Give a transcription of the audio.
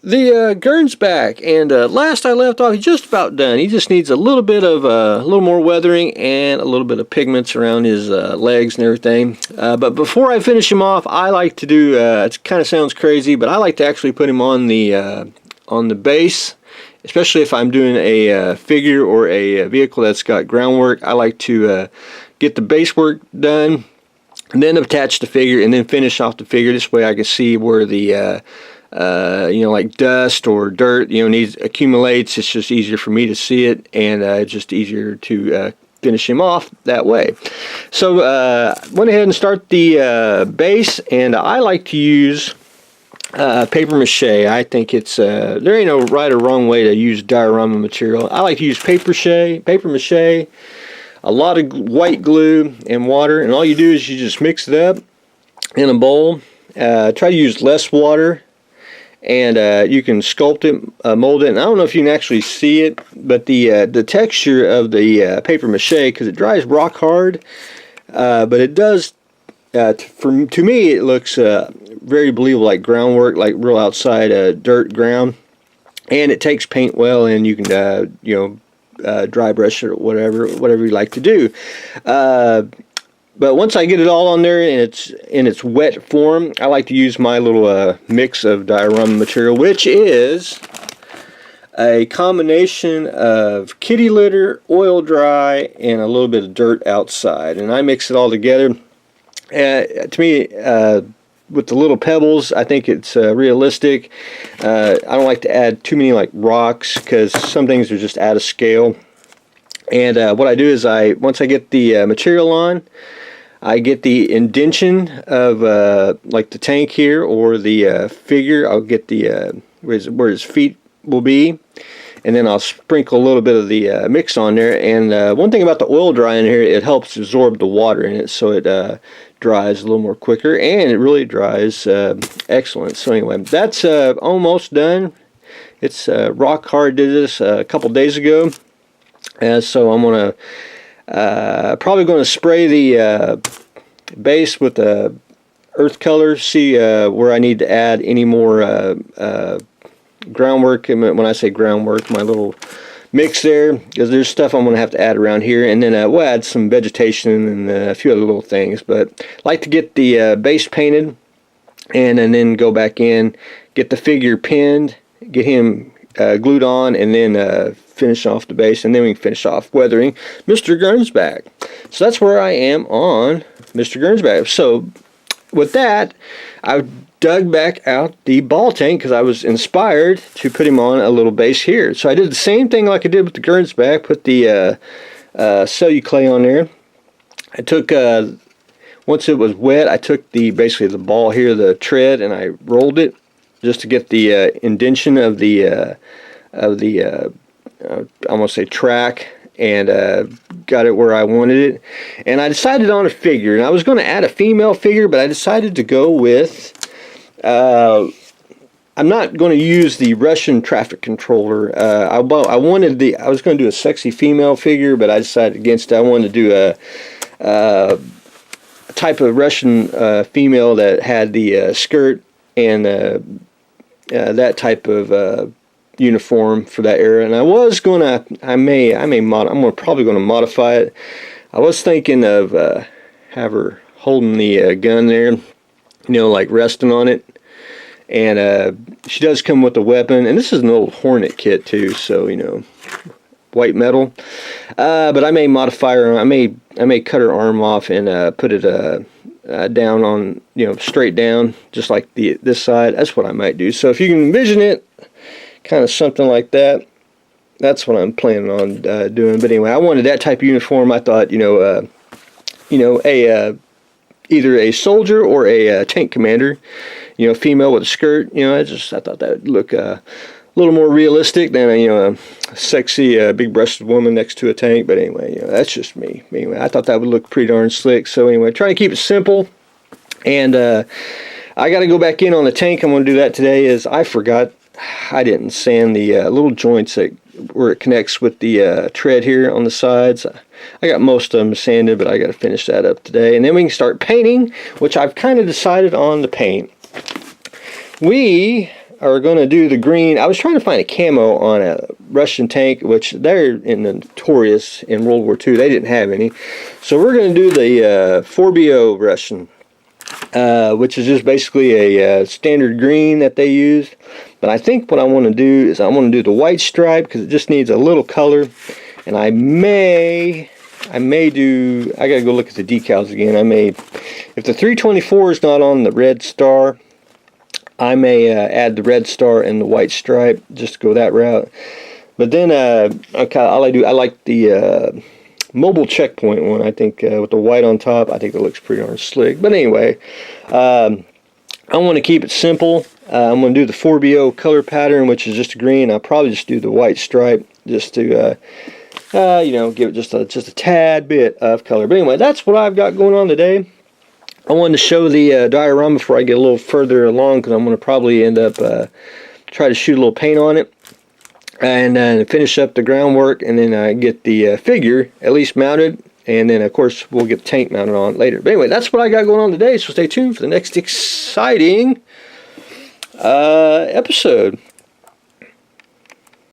The Gernsback, and last I left off, he's just about done. He just needs a little bit of a little more weathering and a little bit of pigments around his legs and everything. But before I finish him off, I like to do. It kind of sounds crazy, but I like to actually put him on the base, especially if I'm doing a figure or a vehicle that's got groundwork. I like to get the base work done, and then attach the figure, and then finish off the figure. This way, I can see where the like dust or dirt, accumulates. It's just easier for me to see it, and it's just easier to finish him off that way. So went ahead and start the base, and I like to use paper mache. I think it's there ain't no right or wrong way to use diorama material. I like to use paper mache, a lot of white glue and water, and all you do is you just mix it up in a bowl. Try to use less water, and you can sculpt it, mold it. And I don't know if you can actually see it, but the texture of the paper mache, because it dries rock hard, but it does. To me, it looks very believable, like groundwork, like real outside dirt ground, and it takes paint well, and you can dry brush it or whatever you like to do. But once I get it all on there and it's in its wet form, I like to use my little mix of diorama material, which is a combination of kitty litter, oil dry, and a little bit of dirt outside. And I mix it all together. To me, with the little pebbles, I think it's realistic. I don't like to add too many like rocks, because some things are just out of scale. And what I do is once I get the material on, I get the indention of like the tank here or the figure. I'll get the where his feet will be, and then I'll sprinkle a little bit of the mix on there. And one thing about the oil drying here, it helps absorb the water in it, so it dries a little more quicker, and it really dries excellent. So anyway, that's almost done. It's rock hard. Did this a couple days ago, so I'm gonna probably going to spray the base with earth color, see where I need to add any more groundwork. And when I say groundwork, my little mix there, because there's stuff I'm going to have to add around here, and then we'll add some vegetation and a few other little things. But I like to get the base painted, and then go back in, get the figure pinned, get him glued on, and then finish off the base, and then we can finish off weathering Mr. Gernsback. So that's where I am on Mr. Gernsback. So with that, I dug back out the ball tank, because I was inspired to put him on a little base here. So I did the same thing like I did with the Gernsback, put the celluclay on there. I took once it was wet, I took basically the ball here, the tread, and I rolled it just to get the indention of the I'm going to say track, and got it where I wanted it. And I decided on a figure, and I was going to add a female figure, but I decided to go with I'm not going to use the Russian traffic controller. I was going to do a sexy female figure, but I decided against it. I wanted to do a type of Russian female that had the skirt and that type of uniform for that era. And I was gonna, I'm probably gonna modify it. I was thinking of have her holding the gun there, like resting on it. And she does come with a weapon, and this is an old Hornet kit too, so white metal. But I may modify her. I may cut her arm off and put it down on, straight down, just like this side. That's what I might do. So if you can envision it, kind of something like that. That's what I'm planning on doing. But anyway, I wanted that type of uniform. I thought, either a soldier or a tank commander, female with a skirt. I thought that would look a little more realistic than a sexy big-breasted woman next to a tank. But anyway, that's just me. Anyway, I thought that would look pretty darn slick. So anyway, trying to keep it simple. And I got to go back in on the tank. I'm going to do that today. I forgot. I didn't sand the little joints where it connects with the tread here on the sides. I got most of them sanded, but I got to finish that up today. And then we can start painting, which I've kind of decided on the paint. We are going to do the green. I was trying to find a camo on a Russian tank, which they're notorious in World War II. They didn't have any. So we're going to do the 4BO Russian, which is just basically a standard green that they use. But I think what I want to do is I want to do the white stripe because it just needs a little color. And I may do, I gotta go look at the decals again. If the 324 is not on the red star, I may add the red star and the white stripe, just to go that route. But then, I like the mobile checkpoint one. I think with the white on top, I think that looks pretty darn slick. But anyway, I want to keep it simple. I'm going to do the 4BO color pattern, which is just a green. I'll probably just do the white stripe, just to give it just a tad bit of color. But anyway, that's what I've got going on today. I wanted to show the diorama before I get a little further along, because I'm going to probably end up try to shoot a little paint on it and finish up the groundwork, and then get the figure at least mounted, and then of course we'll get the tank mounted on it later. But anyway, that's what I got going on today, so stay tuned for the next exciting episode.